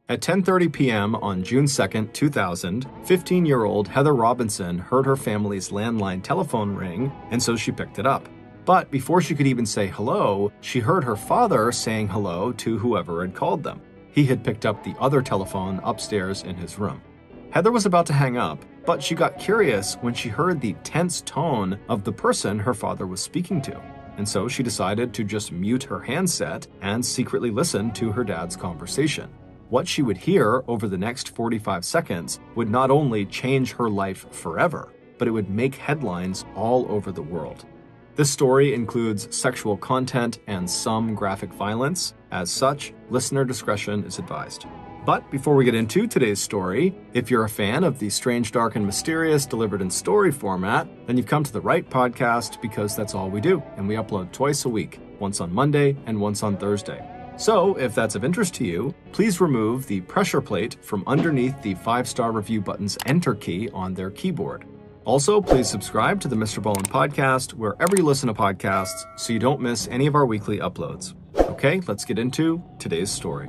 At 10:30 p.m. on June 2, 2000, 15-year-old Heather Robinson heard her family's landline telephone ring, and so she picked it up. But before she could even say hello, she heard her father saying hello to whoever had called them. He had picked up the other telephone upstairs in his room. Heather was about to hang up, but she got curious when she heard the tense tone of the person her father was speaking to. And so she decided to just mute her handset and secretly listen to her dad's conversation. What she would hear over the next 45 seconds would not only change her life forever, but it would make headlines all over the world. This story includes sexual content and some graphic violence. As such, listener discretion is advised. But before we get into today's story, if you're a fan of the strange, dark, and mysterious delivered in story format, then you've come to the right podcast because that's all we do, and we upload twice a week, once on Monday and once on Thursday. So, if that's of interest to you, please remove the pressure plate from underneath the 5-star review button's Enter key on their keyboard. Also, please subscribe to the MrBallen Podcast wherever you listen to podcasts so you don't miss any of our weekly uploads. Okay, let's get into today's story.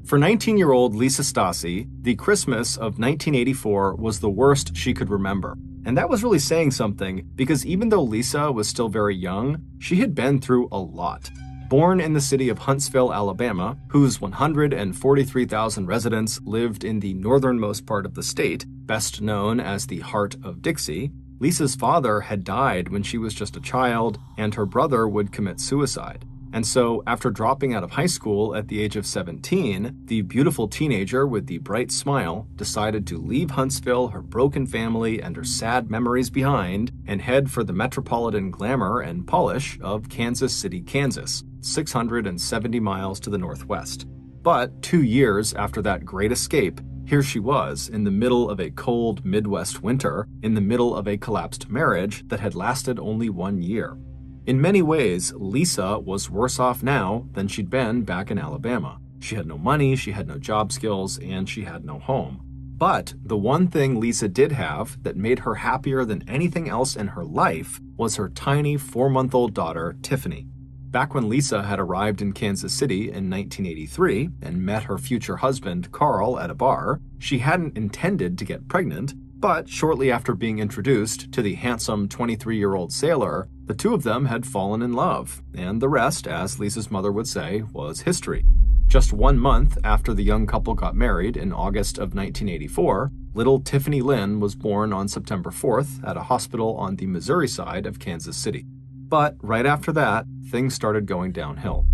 For 19-year-old Lisa Stasi, the Christmas of 1984 was the worst she could remember. And that was really saying something, because even though Lisa was still very young, she had been through a lot. Born in the city of Huntsville, Alabama, whose 143,000 residents lived in the northernmost part of the state, best known as the Heart of Dixie, Lisa's father had died when she was just a child, and her brother would commit suicide. And so, after dropping out of high school at the age of 17, the beautiful teenager with the bright smile decided to leave Huntsville, her broken family, and her sad memories behind, and head for the metropolitan glamour and polish of Kansas City, Kansas, 670 miles to the northwest. But 2 years after that great escape, here she was in the middle of a cold Midwest winter, in the middle of a collapsed marriage that had lasted only 1 year. In many ways, Lisa was worse off now than she'd been back in Alabama. She had no money, she had no job skills, and she had no home. But the one thing Lisa did have that made her happier than anything else in her life was her tiny 4-month-old daughter, Tiffany. Back when Lisa had arrived in Kansas City in 1983 and met her future husband, Carl, at a bar, she hadn't intended to get pregnant. But shortly after being introduced to the handsome 23-year-old sailor, the two of them had fallen in love, and the rest, as Lisa's mother would say, was history. Just 1 month after the young couple got married in August of 1984, little Tiffany Lynn was born on September 4th at a hospital on the Missouri side of Kansas City. But right after that, things started going downhill.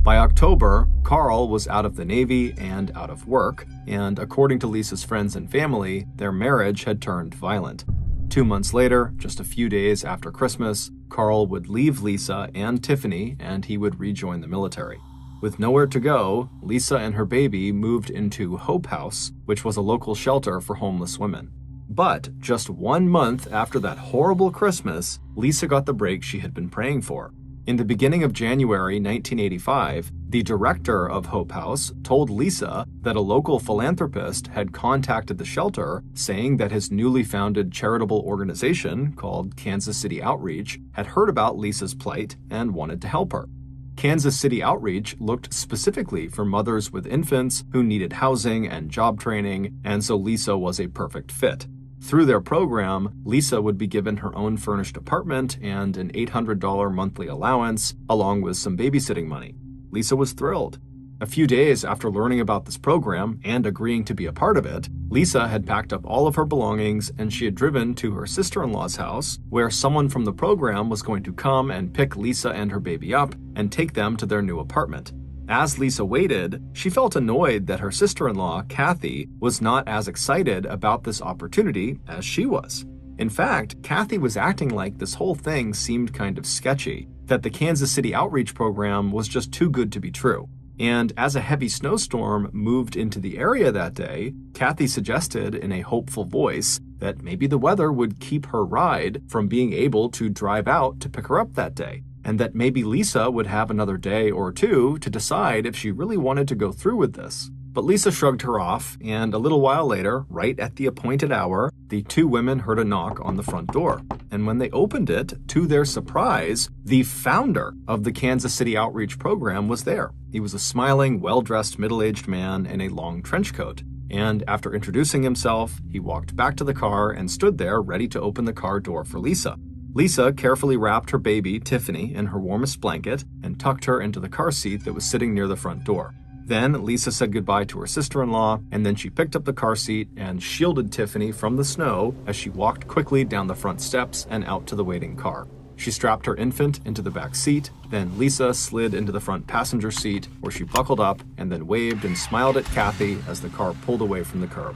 By October, Carl was out of the Navy and out of work, and according to Lisa's friends and family, their marriage had turned violent. 2 months later, just a few days after Christmas, Carl would leave Lisa and Tiffany, and he would rejoin the military. With nowhere to go, Lisa and her baby moved into Hope House, which was a local shelter for homeless women. But just 1 month after that horrible Christmas, Lisa got the break she had been praying for. In the beginning of January 1985, the director of Hope House told Lisa that a local philanthropist had contacted the shelter saying that his newly founded charitable organization called Kansas City Outreach had heard about Lisa's plight and wanted to help her. Kansas City Outreach looked specifically for mothers with infants who needed housing and job training, and so Lisa was a perfect fit. Through their program, Lisa would be given her own furnished apartment and an $800 monthly allowance, along with some babysitting money. Lisa was thrilled. A few days after learning about this program and agreeing to be a part of it, Lisa had packed up all of her belongings and she had driven to her sister-in-law's house, where someone from the program was going to come and pick Lisa and her baby up and take them to their new apartment. As Lisa waited, she felt annoyed that her sister-in-law, Kathy, was not as excited about this opportunity as she was. In fact, Kathy was acting like this whole thing seemed kind of sketchy, that the Kansas City Outreach program was just too good to be true. And as a heavy snowstorm moved into the area that day, Kathy suggested in a hopeful voice that maybe the weather would keep her ride from being able to drive out to pick her up that day. and that maybe Lisa would have another day or two to decide if she really wanted to go through with this. But Lisa shrugged her off, and a little while later, right at the appointed hour, the two women heard a knock on the front door. And when they opened it, to their surprise, the founder of the Kansas City Outreach Program was there. He was a smiling, well-dressed, middle-aged man in a long trench coat. And after introducing himself, he walked back to the car and stood there ready to open the car door for Lisa. Lisa carefully wrapped her baby, Tiffany, in her warmest blanket and tucked her into the car seat that was sitting near the front door. Then Lisa said goodbye to her sister-in-law, and then she picked up the car seat and shielded Tiffany from the snow as she walked quickly down the front steps and out to the waiting car. She strapped her infant into the back seat, then Lisa slid into the front passenger seat where she buckled up and then waved and smiled at Kathy as the car pulled away from the curb.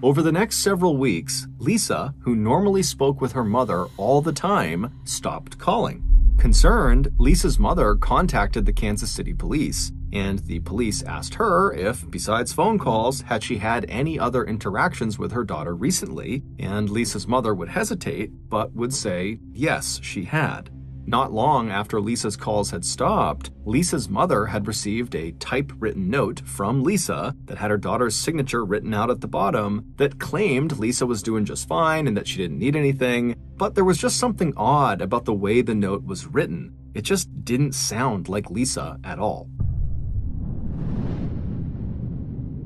Over the next several weeks, Lisa, who normally spoke with her mother all the time, stopped calling. Concerned, Lisa's mother contacted the Kansas City police, and the police asked her if, besides phone calls, had she had any other interactions with her daughter recently, and Lisa's mother would hesitate, but would say yes, she had. Not long after Lisa's calls had stopped, Lisa's mother had received a typewritten note from Lisa that had her daughter's signature written out at the bottom that claimed Lisa was doing just fine and that she didn't need anything, but there was just something odd about the way the note was written. It just didn't sound like Lisa at all.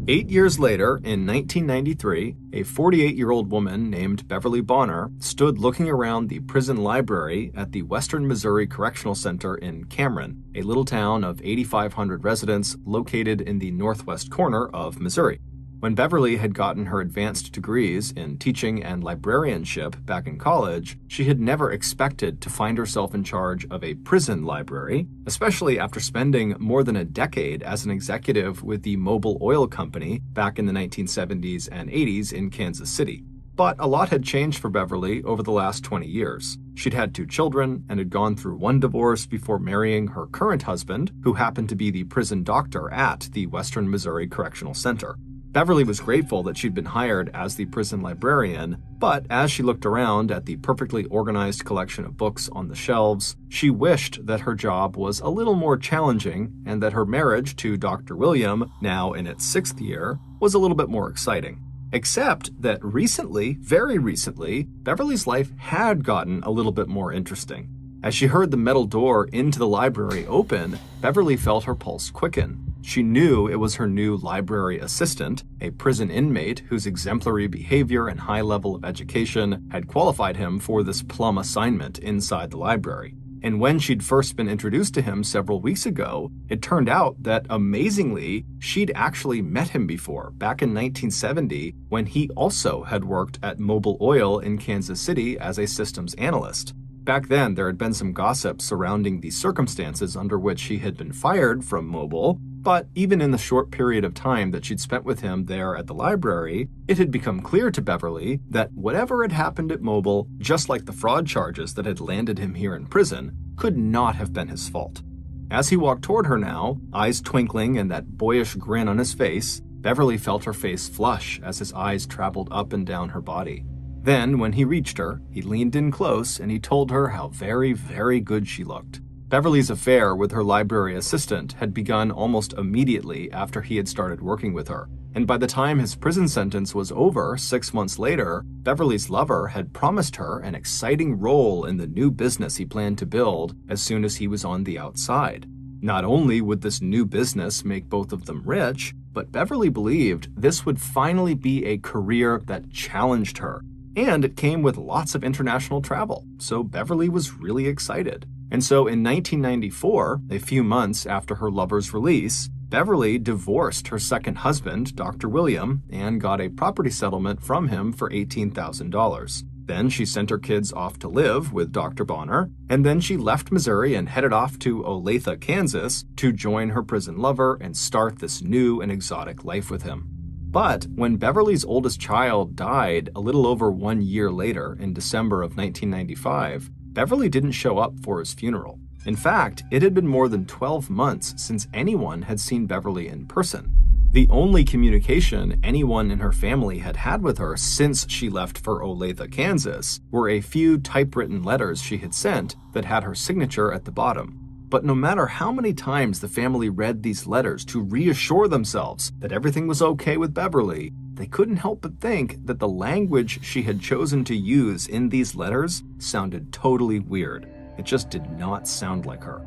8 years later, in 1993, a 48-year-old woman named Beverly Bonner stood looking around the prison library at the Western Missouri Correctional Center in Cameron, a little town of 8,500 residents located in the northwest corner of Missouri. When Beverly had gotten her advanced degrees in teaching and librarianship back in college, she had never expected to find herself in charge of a prison library, especially after spending more than a decade as an executive with the Mobil Oil Company back in the 1970s and 80s in Kansas City. But a lot had changed for Beverly over the last 20 years. She'd had 2 children and had gone through one divorce before marrying her current husband, who happened to be the prison doctor at the Western Missouri Correctional Center. Beverly was grateful that she'd been hired as the prison librarian, but as she looked around at the perfectly organized collection of books on the shelves, she wished that her job was a little more challenging and that her marriage to Dr. William, now in its 6th year, was a little bit more exciting. Except that recently, very recently, Beverly's life had gotten a little bit more interesting. As she heard the metal door into the library open, Beverly felt her pulse quicken. She knew it was her new library assistant, a prison inmate whose exemplary behavior and high level of education had qualified him for this plum assignment inside the library. And when she'd first been introduced to him several weeks ago, it turned out that, amazingly, she'd actually met him before, back in 1970, when he also had worked at Mobil Oil in Kansas City as a systems analyst. Back then, there had been some gossip surrounding the circumstances under which he had been fired from Mobil, but even in the short period of time that she'd spent with him there at the library, it had become clear to Beverly that whatever had happened at Mobil, just like the fraud charges that had landed him here in prison, could not have been his fault. As he walked toward her now, eyes twinkling and that boyish grin on his face, Beverly felt her face flush as his eyes traveled up and down her body. Then, when he reached her, he leaned in close and he told her how very, very good she looked. Beverly's affair with her library assistant had begun almost immediately after he had started working with her, and by the time his prison sentence was over 6 months later, Beverly's lover had promised her an exciting role in the new business he planned to build as soon as he was on the outside. Not only would this new business make both of them rich, but Beverly believed this would finally be a career that challenged her. And it came with lots of international travel, so Beverly was really excited. And so in 1994, a few months after her lover's release, Beverly divorced her second husband, Dr. William, and got a property settlement from him for $18,000. Then she sent her kids off to live with Dr. Bonner, and then she left Missouri and headed off to Olathe, Kansas, to join her prison lover and start this new and exotic life with him. But when Beverly's oldest child died a little over 1 year later, in December of 1995, Beverly didn't show up for his funeral. In fact, it had been more than 12 months since anyone had seen Beverly in person. The only communication anyone in her family had had with her since she left for Olathe, Kansas, were a few typewritten letters she had sent that had her signature at the bottom. But no matter how many times the family read these letters to reassure themselves that everything was okay with Beverly, they couldn't help but think that the language she had chosen to use in these letters sounded totally weird. It just did not sound like her.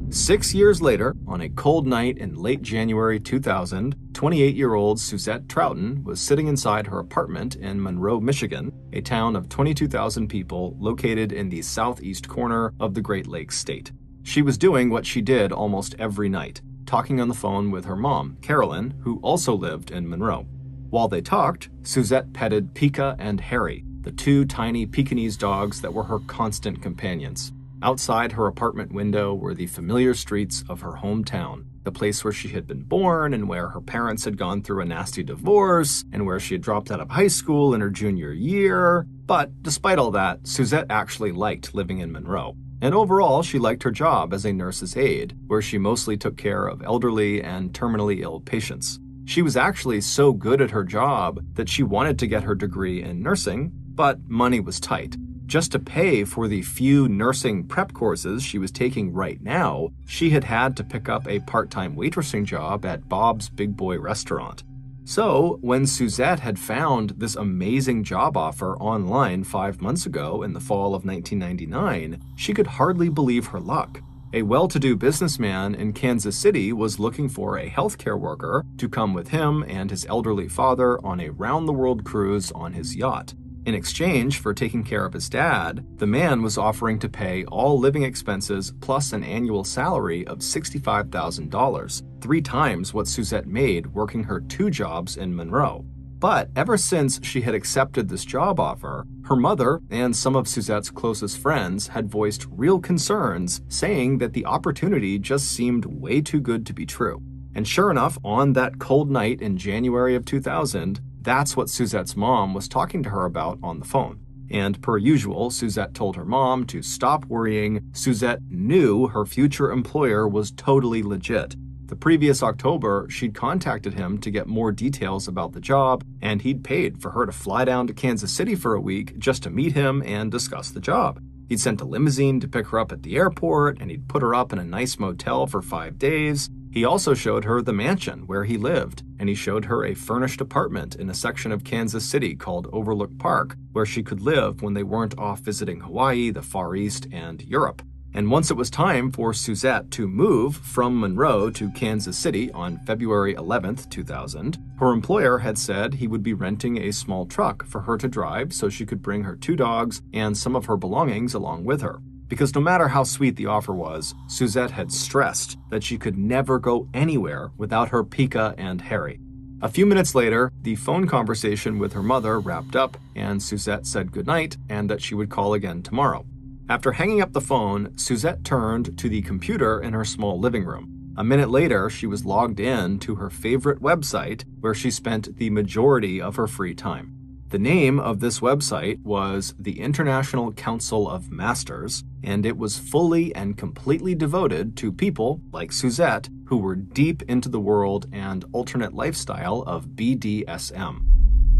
6 years later, on a cold night in late January 2000, 28-year-old Suzette Troughton was sitting inside her apartment in Monroe, Michigan, a town of 22,000 people located in the southeast corner of the Great Lakes state. She was doing what she did almost every night, talking on the phone with her mom, Carolyn, who also lived in Monroe. While they talked, Suzette petted Pika and Harry, the two tiny Pekingese dogs that were her constant companions. Outside her apartment window were the familiar streets of her hometown, the place where she had been born and where her parents had gone through a nasty divorce and where she had dropped out of high school in her junior year. But despite all that, Suzette actually liked living in Monroe. And overall, she liked her job as a nurse's aide, where she mostly took care of elderly and terminally ill patients. She was actually so good at her job that she wanted to get her degree in nursing, but money was tight. Just to pay for the few nursing prep courses she was taking right now, she had to pick up a part-time waitressing job at Bob's Big Boy restaurant. So, when Suzette had found this amazing job offer online 5 months ago in the fall of 1999, she could hardly believe her luck. A well-to-do businessman in Kansas City was looking for a healthcare worker to come with him and his elderly father on a round-the-world cruise on his yacht. In exchange for taking care of his dad, the man was offering to pay all living expenses plus an annual salary of $65,000, 3 times what Suzette made working her 2 jobs in Monroe. But ever since she had accepted this job offer, her mother and some of Suzette's closest friends had voiced real concerns, saying that the opportunity just seemed way too good to be true. And sure enough, on that cold night in January of 2000, that's what Suzette's mom was talking to her about on the phone. And per usual, Suzette told her mom to stop worrying. Suzette knew her future employer was totally legit. The previous October, she'd contacted him to get more details about the job, and he'd paid for her to fly down to Kansas City for a week just to meet him and discuss the job. He'd sent a limousine to pick her up at the airport, and he'd put her up in a nice motel for 5 days. He also showed her the mansion where he lived, and he showed her a furnished apartment in a section of Kansas City called Overlook Park, where she could live when they weren't off visiting Hawaii, the Far East, and Europe. And once it was time for Suzette to move from Monroe to Kansas City on February 11th, 2000, her employer had said he would be renting a small truck for her to drive so she could bring her 2 dogs and some of her belongings along with her. Because no matter how sweet the offer was, Suzette had stressed that she could never go anywhere without her Pika and Harry. A few minutes later, the phone conversation with her mother wrapped up, and Suzette said goodnight and that she would call again tomorrow. After hanging up the phone, Suzette turned to the computer in her small living room. A minute later, she was logged in to her favorite website, where she spent the majority of her free time. The name of this website was the International Council of Masters, and it was fully and completely devoted to people like Suzette who were deep into the world and alternate lifestyle of BDSM.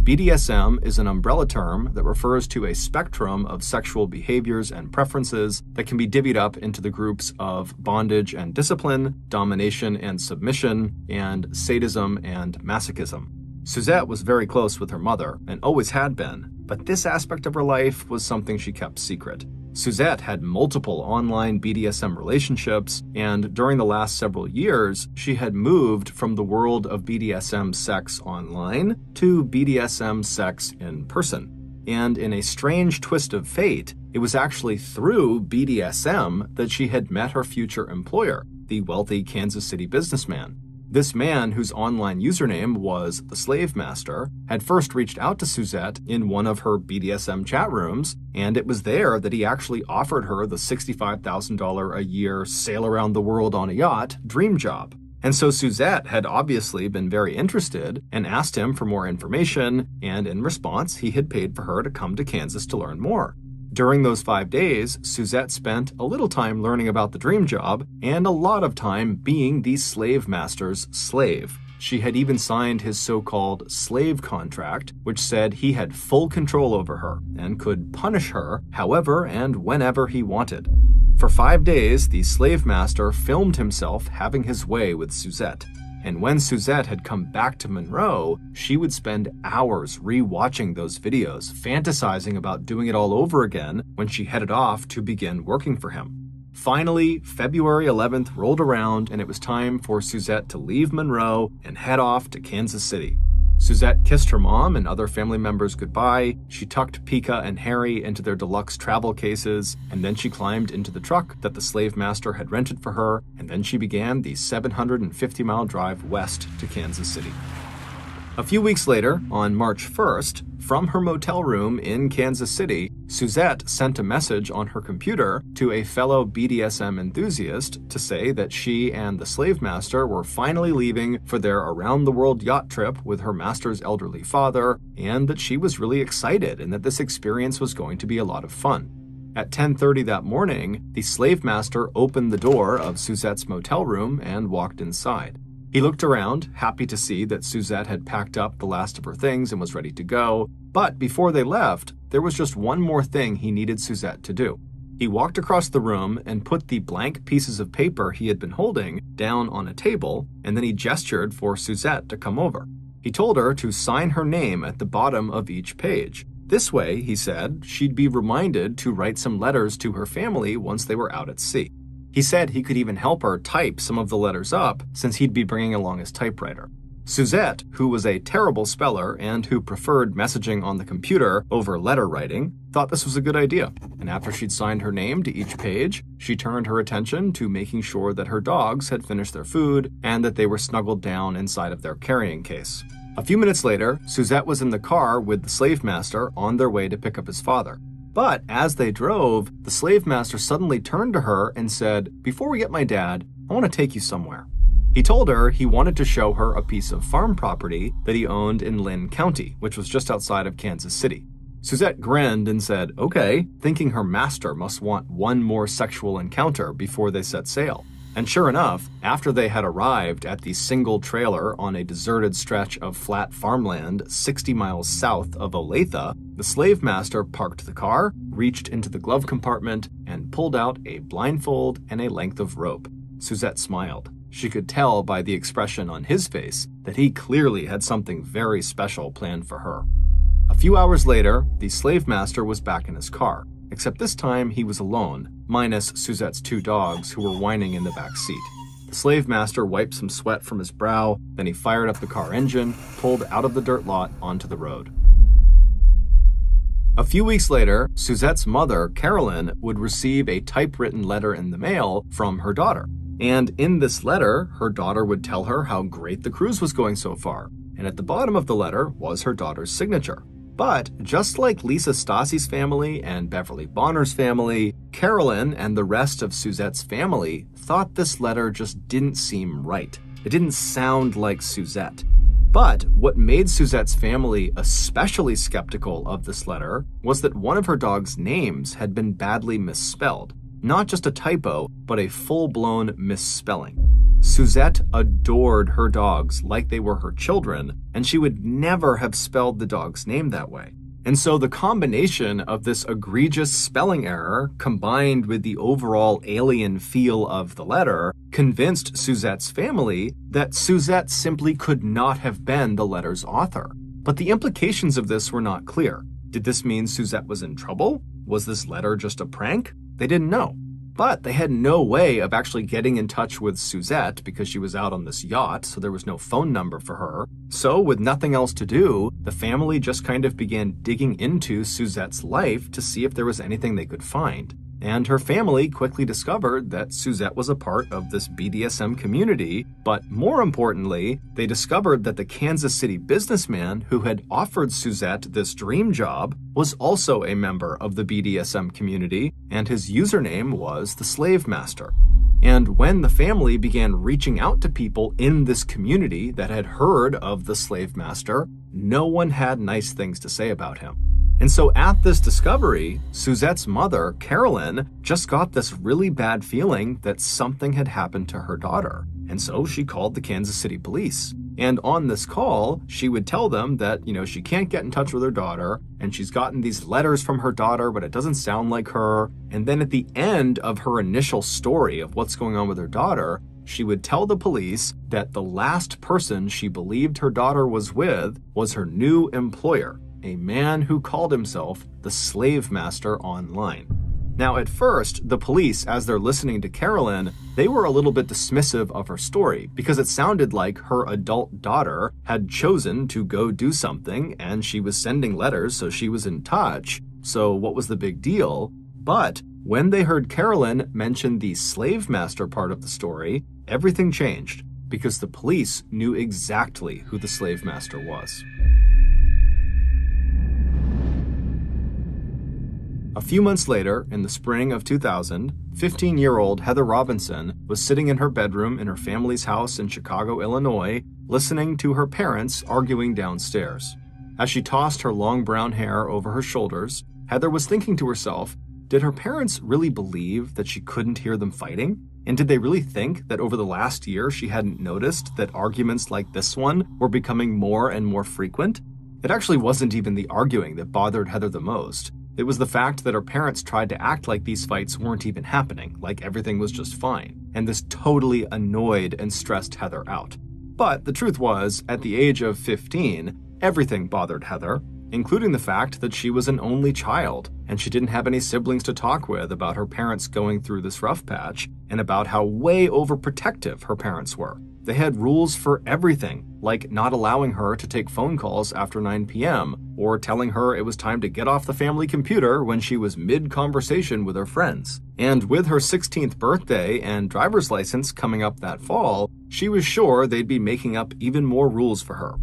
BDSM is an umbrella term that refers to a spectrum of sexual behaviors and preferences that can be divvied up into the groups of bondage and discipline, domination and submission, and sadism and masochism. Suzette was very close with her mother, and always had been, but this aspect of her life was something she kept secret. Suzette had multiple online BDSM relationships, and during the last several years, she had moved from the world of BDSM sex online to BDSM sex in person. And in a strange twist of fate, it was actually through BDSM that she had met her future employer, the wealthy Kansas City businessman. This man, whose online username was the Slave Master, had first reached out to Suzette in one of her BDSM chat rooms, and it was there that he actually offered her the $65,000 a year sail around the world on a yacht dream job. And so Suzette had obviously been very interested and asked him for more information, and in response, he had paid for her to come to Kansas to learn more. During those 5 days, Suzette spent a little time learning about the dream job and a lot of time being the slave master's slave. She had even signed his so-called slave contract, which said he had full control over her and could punish her however and whenever he wanted. For 5 days, the slave master filmed himself having his way with Suzette. And when Suzette had come back to Monroe, she would spend hours re-watching those videos, fantasizing about doing it all over again when she headed off to begin working for him. Finally, February 11th rolled around and it was time for Suzette to leave Monroe and head off to Kansas City. Suzette kissed her mom and other family members goodbye, she tucked Pika and Harry into their deluxe travel cases, and then she climbed into the truck that the slave master had rented for her, and then she began the 750-mile drive west to Kansas City. A few weeks later, on March 1st, from her motel room in Kansas City, Suzette sent a message on her computer to a fellow BDSM enthusiast to say that she and the slave master were finally leaving for their around-the-world yacht trip with her master's elderly father, and that she was really excited and that this experience was going to be a lot of fun. At 10:30 that morning, the slave master opened the door of Suzette's motel room and walked inside. He looked around, happy to see that Suzette had packed up the last of her things and was ready to go, but before they left, there was just one more thing he needed Suzette to do. He walked across the room and put the blank pieces of paper he had been holding down on a table, and then he gestured for Suzette to come over. He told her to sign her name at the bottom of each page. This way, he said, she'd be reminded to write some letters to her family once they were out at sea. He said he could even help her type some of the letters up since he'd be bringing along his typewriter. Suzette, who was a terrible speller and who preferred messaging on the computer over letter writing, thought this was a good idea. And after she'd signed her name to each page, she turned her attention to making sure that her dogs had finished their food and that they were snuggled down inside of their carrying case. A few minutes later, Suzette was in the car with the slave master on their way to pick up his father. But as they drove, the slave master suddenly turned to her and said, "Before we get my dad, I want to take you somewhere." He told her he wanted to show her a piece of farm property that he owned in Lynn County, which was just outside of Kansas City. Suzette grinned and said, "Okay," thinking her master must want one more sexual encounter before they set sail. And sure enough, after they had arrived at the single trailer on a deserted stretch of flat farmland 60 miles south of Olathe, the slave master parked the car, reached into the glove compartment, and pulled out a blindfold and a length of rope. Suzette smiled. She could tell by the expression on his face that he clearly had something very special planned for her. A few hours later, the slave master was back in his car, except this time he was alone, minus Suzette's 2 dogs who were whining in the back seat. The slave master wiped some sweat from his brow, then he fired up the car engine, pulled out of the dirt lot onto the road. A few weeks later, Suzette's mother, Carolyn, would receive a typewritten letter in the mail from her daughter. And in this letter, her daughter would tell her how great the cruise was going so far. And at the bottom of the letter was her daughter's signature. But just like Lisa Stassi's family and Beverly Bonner's family, Carolyn and the rest of Suzette's family thought this letter just didn't seem right. It didn't sound like Suzette. But what made Suzette's family especially skeptical of this letter was that one of her dog's names had been badly misspelled. Not just a typo, but a full-blown misspelling. Suzette adored her dogs like they were her children, and she would never have spelled the dog's name that way. And so the combination of this egregious spelling error, combined with the overall alien feel of the letter, convinced Suzette's family that Suzette simply could not have been the letter's author. But the implications of this were not clear. Did this mean Suzette was in trouble? Was this letter just a prank? They didn't know. But they had no way of actually getting in touch with Suzette because she was out on this yacht, so there was no phone number for her. So with nothing else to do, the family just kind of began digging into Suzette's life to see if there was anything they could find. And her family quickly discovered that Suzette was a part of this BDSM community, but more importantly, they discovered that the Kansas City businessman who had offered Suzette this dream job was also a member of the BDSM community, and his username was the Slave Master. And when the family began reaching out to people in this community that had heard of the Slave Master, no one had nice things to say about him. And so at this discovery, Suzette's mother, Carolyn, just got this really bad feeling that something had happened to her daughter. And so she called the Kansas City police. And on this call, she would tell them that, she can't get in touch with her daughter, and she's gotten these letters from her daughter, but it doesn't sound like her. And then at the end of her initial story of what's going on with her daughter, she would tell the police that the last person she believed her daughter was with was her new employer, a man who called himself the slave master online. Now, at first, the police, as they're listening to Carolyn, they were a little bit dismissive of her story because it sounded like her adult daughter had chosen to go do something and she was sending letters, so she was in touch. So what was the big deal? But when they heard Carolyn mention the slave master part of the story, everything changed because the police knew exactly who the slave master was. A few months later, in the spring of 2000, 15-year-old Heather Robinson was sitting in her bedroom in her family's house in Chicago, Illinois, listening to her parents arguing downstairs. As she tossed her long brown hair over her shoulders, Heather was thinking to herself, did her parents really believe that she couldn't hear them fighting? And did they really think that over the last year she hadn't noticed that arguments like this one were becoming more and more frequent? It actually wasn't even the arguing that bothered Heather the most. It was the fact that her parents tried to act like these fights weren't even happening, like everything was just fine. And this totally annoyed and stressed Heather out. But the truth was, at the age of 15, everything bothered Heather, including the fact that she was an only child, and she didn't have any siblings to talk with about her parents going through this rough patch, and about how way overprotective her parents were. They had rules for everything, like not allowing her to take phone calls after 9 p.m., or telling her it was time to get off the family computer when she was mid-conversation with her friends. And with her 16th birthday and driver's license coming up that fall, she was sure they'd be making up even more rules for her.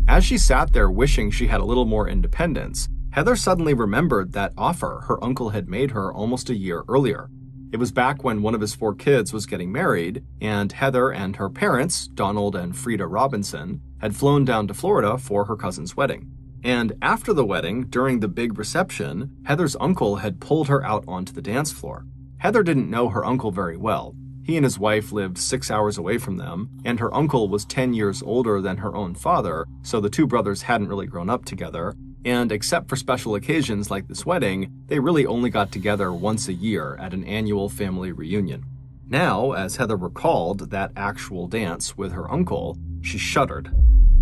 As she sat there wishing she had a little more independence, Heather suddenly remembered that offer her uncle had made her almost a year earlier. It was back when one of his 4 kids was getting married, and Heather and her parents, Donald and Frida Robinson, had flown down to Florida for her cousin's wedding. And after the wedding, during the big reception, Heather's uncle had pulled her out onto the dance floor. Heather didn't know her uncle very well. He and his wife lived 6 hours away from them, and her uncle was 10 years older than her own father, so the two brothers hadn't really grown up together. And except for special occasions like this wedding, they really only got together once a year at an annual family reunion. Now, as Heather recalled that actual dance with her uncle, she shuddered.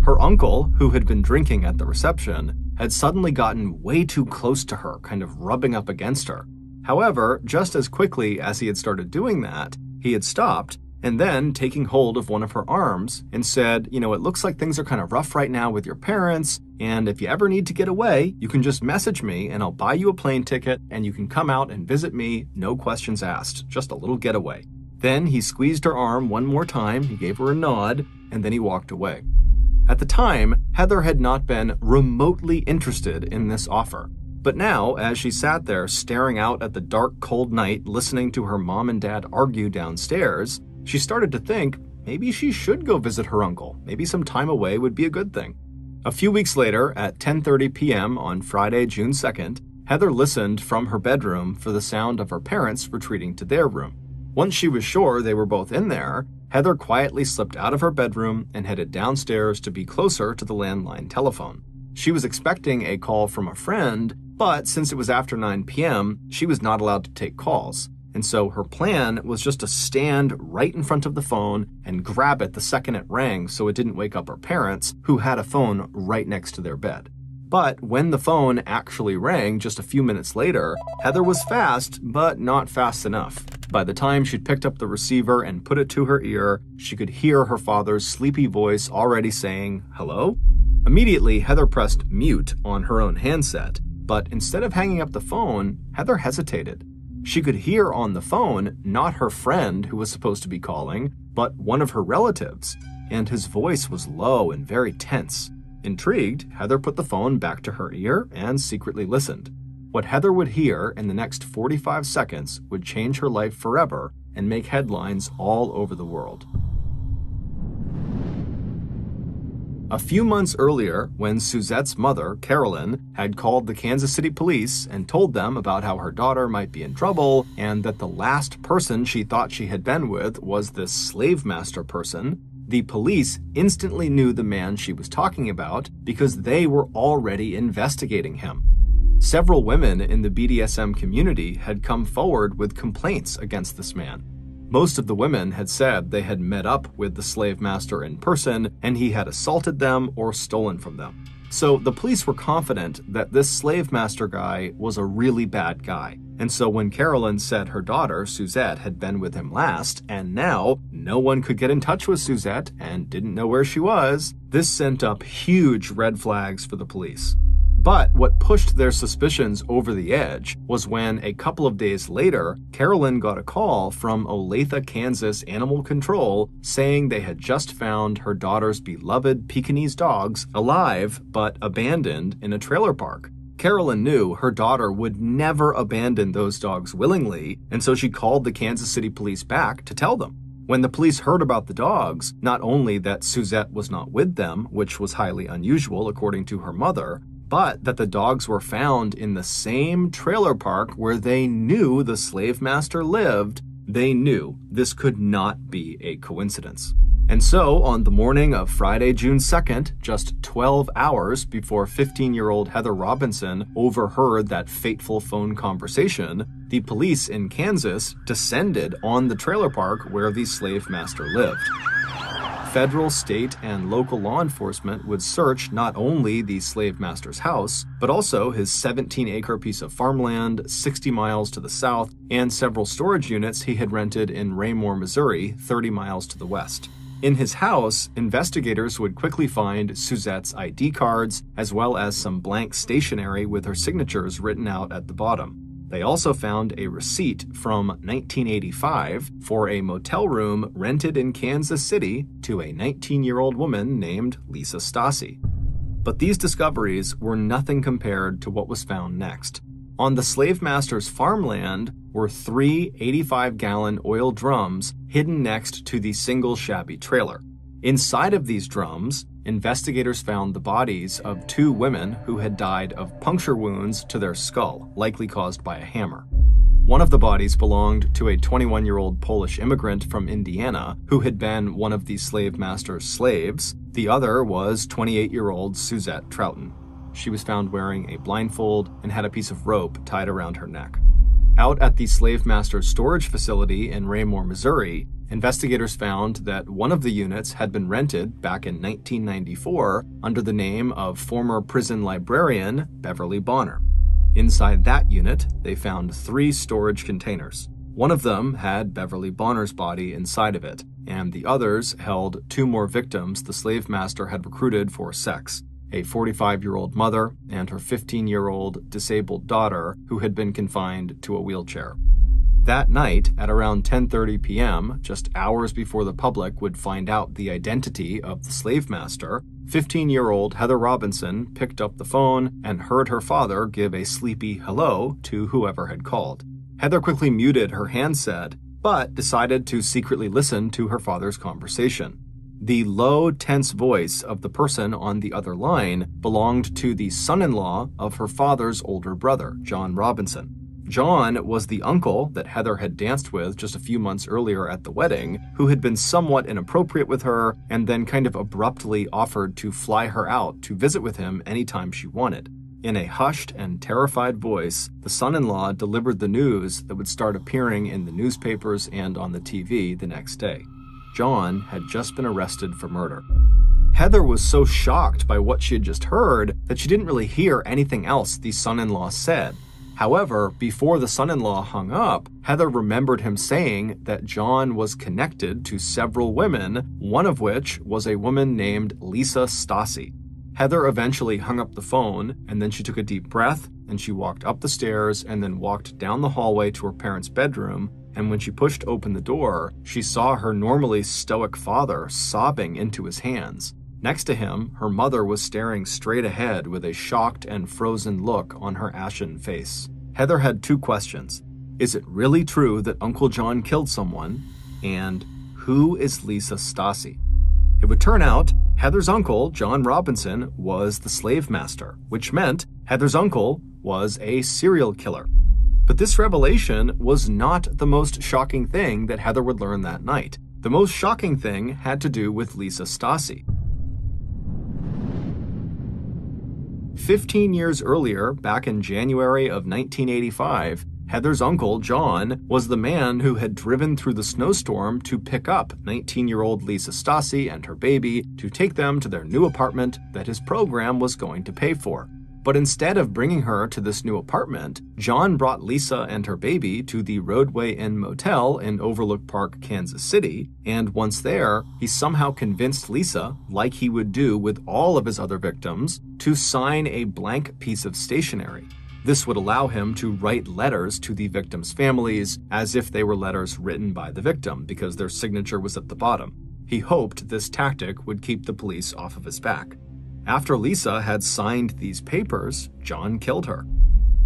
Her uncle, who had been drinking at the reception, had suddenly gotten way too close to her, kind of rubbing up against her. However, just as quickly as he had started doing that, he had stopped, and then taking hold of one of her arms and said, it looks like things are kind of rough right now with your parents, and if you ever need to get away, you can just message me and I'll buy you a plane ticket and you can come out and visit me, no questions asked, just a little getaway. Then he squeezed her arm one more time, he gave her a nod, and then he walked away. At the time, Heather had not been remotely interested in this offer. But now, as she sat there staring out at the dark, cold night, listening to her mom and dad argue downstairs, she started to think maybe she should go visit her uncle. Maybe some time away would be a good thing. A few weeks later, at 10:30 p.m. on Friday, June 2nd, Heather listened from her bedroom for the sound of her parents retreating to their room. Once she was sure they were both in there, Heather quietly slipped out of her bedroom and headed downstairs to be closer to the landline telephone. She was expecting a call from a friend, but since it was after 9 p.m., she was not allowed to take calls. And so her plan was just to stand right in front of the phone and grab it the second it rang so it didn't wake up her parents, who had a phone right next to their bed. But when the phone actually rang just a few minutes later, Heather was fast, but not fast enough. By the time she'd picked up the receiver and put it to her ear, she could hear her father's sleepy voice already saying, "Hello?" Immediately, Heather pressed mute on her own handset, but instead of hanging up the phone, Heather hesitated. She could hear on the phone not her friend who was supposed to be calling, but one of her relatives, and his voice was low and very tense. Intrigued, Heather put the phone back to her ear and secretly listened. What Heather would hear in the next 45 seconds would change her life forever and make headlines all over the world. A few months earlier, when Suzette's mother, Carolyn, had called the Kansas City police and told them about how her daughter might be in trouble and that the last person she thought she had been with was this slave master person, the police instantly knew the man she was talking about because they were already investigating him. Several women in the BDSM community had come forward with complaints against this man. Most of the women had said they had met up with the slave master in person and he had assaulted them or stolen from them. So the police were confident that this slave master guy was a really bad guy. And so when Carolyn said her daughter, Suzette, had been with him last, and now no one could get in touch with Suzette and didn't know where she was, this sent up huge red flags for the police. But what pushed their suspicions over the edge was when, a couple of days later, Carolyn got a call from Olathe, Kansas Animal Control saying they had just found her daughter's beloved Pekingese dogs alive but abandoned in a trailer park. Carolyn knew her daughter would never abandon those dogs willingly, and so she called the Kansas City police back to tell them. When the police heard about the dogs, not only that Suzette was not with them, which was highly unusual according to her mother, but that the dogs were found in the same trailer park where they knew the slave master lived, they knew this could not be a coincidence. And so, on the morning of Friday, June 2nd, just 12 hours before 15-year-old Heather Robinson overheard that fateful phone conversation, the police in Kansas descended on the trailer park where the slave master lived. Federal, state, and local law enforcement would search not only the slave master's house, but also his 17-acre piece of farmland 60 miles to the south and several storage units he had rented in Raymore, Missouri, 30 miles to the west. In his house, investigators would quickly find Suzette's ID cards, as well as some blank stationery with her signatures written out at the bottom. They also found a receipt from 1985 for a motel room rented in Kansas City to a 19-year-old woman named Lisa Stassi. But these discoveries were nothing compared to what was found next. On the slave master's farmland were 3 85-gallon oil drums hidden next to the single shabby trailer. Inside of these drums, investigators found the bodies of 2 women who had died of puncture wounds to their skull, likely caused by a hammer. One of the bodies belonged to a 21-year-old Polish immigrant from Indiana who had been one of the slave master's slaves. The other was 28-year-old Suzette Troughton. She was found wearing a blindfold and had a piece of rope tied around her neck. Out at the slave master's storage facility in Raymore, Missouri, investigators found that one of the units had been rented back in 1994 under the name of former prison librarian Beverly Bonner. Inside that unit, they found 3 storage containers. One of them had Beverly Bonner's body inside of it, and the others held 2 more victims the slave master had recruited for sex, a 45-year-old mother and her 15-year-old disabled daughter who had been confined to a wheelchair. That night, at around 10:30 p.m., just hours before the public would find out the identity of the slave master, 15-year-old Heather Robinson picked up the phone and heard her father give a sleepy hello to whoever had called. Heather quickly muted her handset, but decided to secretly listen to her father's conversation. The low, tense voice of the person on the other line belonged to the son-in-law of her father's older brother, John Robinson. John was the uncle that Heather had danced with just a few months earlier at the wedding, who had been somewhat inappropriate with her and then kind of abruptly offered to fly her out to visit with him anytime she wanted. In a hushed and terrified voice, the son-in-law delivered the news that would start appearing in the newspapers and on the TV the next day. John had just been arrested for murder. Heather was so shocked by what she had just heard that she didn't really hear anything else the son-in-law said. However, before the son-in-law hung up, Heather remembered him saying that John was connected to several women, one of which was a woman named Lisa Stassi. Heather eventually hung up the phone, and then she took a deep breath, and she walked up the stairs and then walked down the hallway to her parents' bedroom, and when she pushed open the door, she saw her normally stoic father sobbing into his hands. Next to him, her mother was staring straight ahead with a shocked and frozen look on her ashen face. Heather had 2 questions. Is it really true that Uncle John killed someone? And who is Lisa Stassi? It would turn out Heather's uncle, John Robinson, was the slave master, which meant Heather's uncle was a serial killer. But this revelation was not the most shocking thing that Heather would learn that night. The most shocking thing had to do with Lisa Stasi. 15 years earlier, back in January of 1985, Heather's uncle, John, was the man who had driven through the snowstorm to pick up 19-year-old Lisa Stasi and her baby to take them to their new apartment that his program was going to pay for. But instead of bringing her to this new apartment, John brought Lisa and her baby to the Roadway Inn Motel in Overlook Park, Kansas City, and once there, he somehow convinced Lisa, like he would do with all of his other victims, to sign a blank piece of stationery. This would allow him to write letters to the victims' families as if they were letters written by the victim, because their signature was at the bottom. He hoped this tactic would keep the police off of his back. After Lisa had signed these papers, John killed her.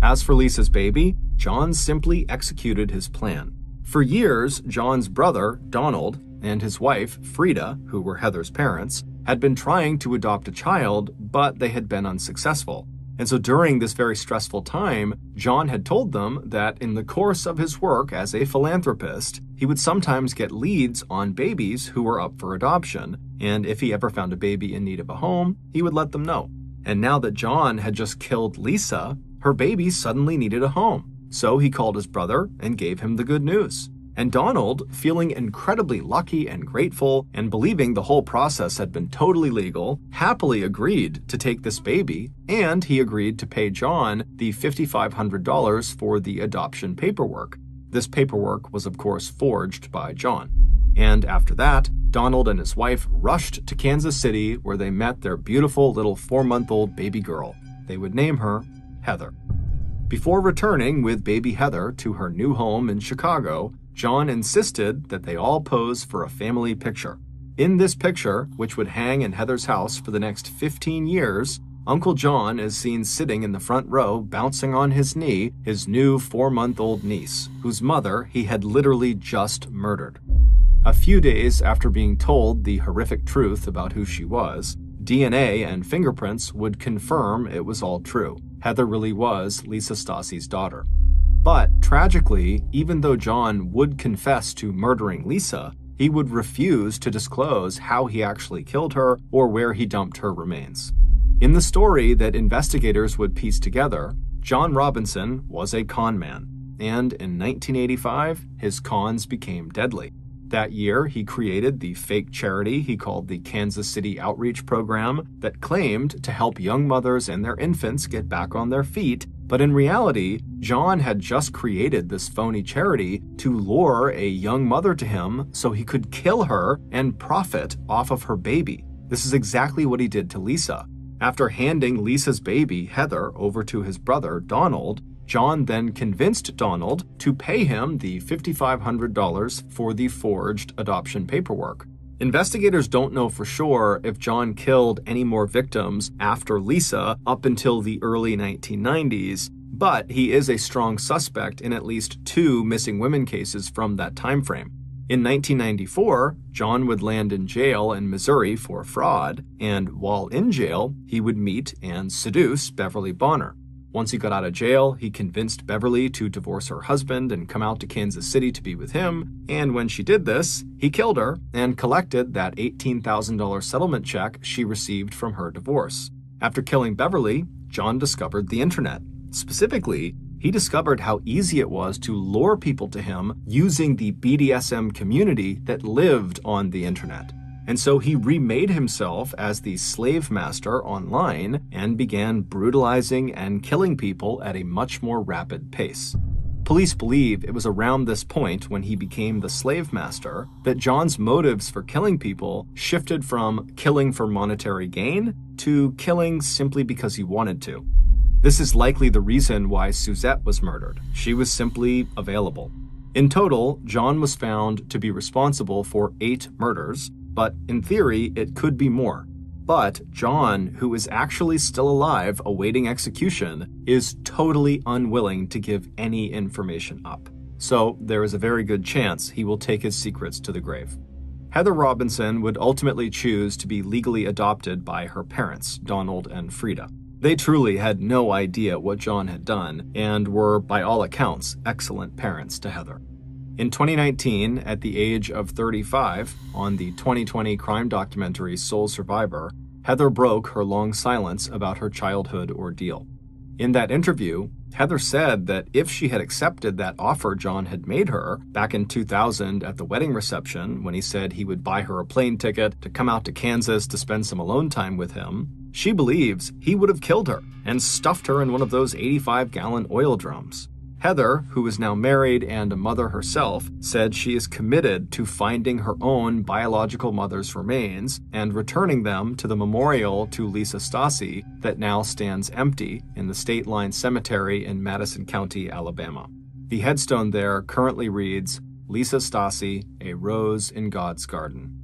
As for Lisa's baby, John simply executed his plan. For years, John's brother, Donald, and his wife, Frida, who were Heather's parents, had been trying to adopt a child, but they had been unsuccessful. And so during this very stressful time, John had told them that in the course of his work as a philanthropist, he would sometimes get leads on babies who were up for adoption, and if he ever found a baby in need of a home, he would let them know. And now that John had just killed Lisa, her baby suddenly needed a home. So he called his brother and gave him the good news. And Donald, feeling incredibly lucky and grateful and believing the whole process had been totally legal, happily agreed to take this baby, and he agreed to pay John the $5,500 for the adoption paperwork. This paperwork was of course forged by John. And after that, Donald and his wife rushed to Kansas City where they met their beautiful little 4-month-old baby girl. They would name her Heather. Before returning with baby Heather to her new home in Chicago, John insisted that they all pose for a family picture. In this picture, which would hang in Heather's house for the next 15 years, Uncle John is seen sitting in the front row, bouncing on his knee, his new 4-month-old niece, whose mother he had literally just murdered. A few days after being told the horrific truth about who she was, DNA and fingerprints would confirm it was all true. Heather really was Lisa Stasi's daughter. But tragically, even though John would confess to murdering Lisa, he would refuse to disclose how he actually killed her or where he dumped her remains. In the story that investigators would piece together, John Robinson was a con man, and in 1985, his cons became deadly. That year, he created the fake charity he called the Kansas City Outreach Program that claimed to help young mothers and their infants get back on their feet, but in reality, John had just created this phony charity to lure a young mother to him so he could kill her and profit off of her baby. This is exactly what he did to Lisa. After handing Lisa's baby, Heather, over to his brother, Donald, John then convinced Donald to pay him the $5,500 for the forged adoption paperwork. Investigators don't know for sure if John killed any more victims after Lisa up until the early 1990s, but he is a strong suspect in at least 2 missing women cases from that time frame. In 1994, John would land in jail in Missouri for fraud, and while in jail, he would meet and seduce Beverly Bonner. Once he got out of jail, he convinced Beverly to divorce her husband and come out to Kansas City to be with him, and when she did this, he killed her and collected that $18,000 settlement check she received from her divorce. After killing Beverly, John discovered the internet. Specifically, he discovered how easy it was to lure people to him using the BDSM community that lived on the internet. And so he remade himself as the slave master online and began brutalizing and killing people at a much more rapid pace. Police believe it was around this point when he became the slave master that John's motives for killing people shifted from killing for monetary gain to killing simply because he wanted to. This is likely the reason why Suzette was murdered. She was simply available. In total, John was found to be responsible for 8 murders, but in theory, it could be more. But John, who is actually still alive awaiting execution, is totally unwilling to give any information up. So there is a very good chance he will take his secrets to the grave. Heather Robinson would ultimately choose to be legally adopted by her parents, Donald and Frida. They truly had no idea what John had done and were, by all accounts, excellent parents to Heather. In 2019, at the age of 35, on the 2020 crime documentary Sole Survivor, Heather broke her long silence about her childhood ordeal. In that interview, Heather said that if she had accepted that offer John had made her back in 2000 at the wedding reception when he said he would buy her a plane ticket to come out to Kansas to spend some alone time with him, she believes he would have killed her and stuffed her in one of those 85-gallon oil drums. Heather, who is now married and a mother herself, said she is committed to finding her own biological mother's remains and returning them to the memorial to Lisa Stasi that now stands empty in the State Line Cemetery in Madison County, Alabama. The headstone there currently reads, "Lisa Stasi, a rose in God's garden."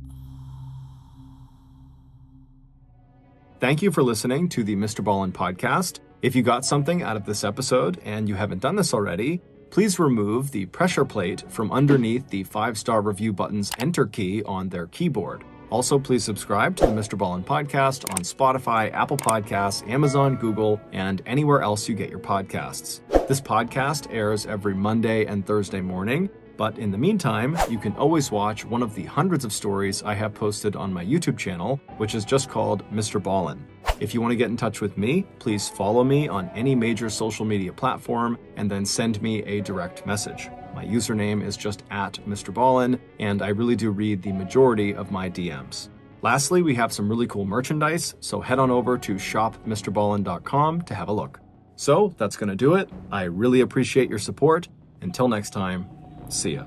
Thank you for listening to the MrBallen Podcast. If you got something out of this episode and you haven't done this already, please remove the pressure plate from underneath the 5-star review button's enter key on their keyboard. Also, please subscribe to the MrBallen Podcast on Spotify, Apple Podcasts, Amazon, Google, and anywhere else you get your podcasts. This podcast airs every Monday and Thursday morning, but in the meantime, you can always watch one of the hundreds of stories I have posted on my YouTube channel, which is just called MrBallen. If you want to get in touch with me, please follow me on any major social media platform and then send me a direct message. My username is just @MrBallen, and I really do read the majority of my DMs. Lastly, we have some really cool merchandise, so head on over to shopmrballen.com to have a look. So that's going to do it. I really appreciate your support. Until next time, see ya.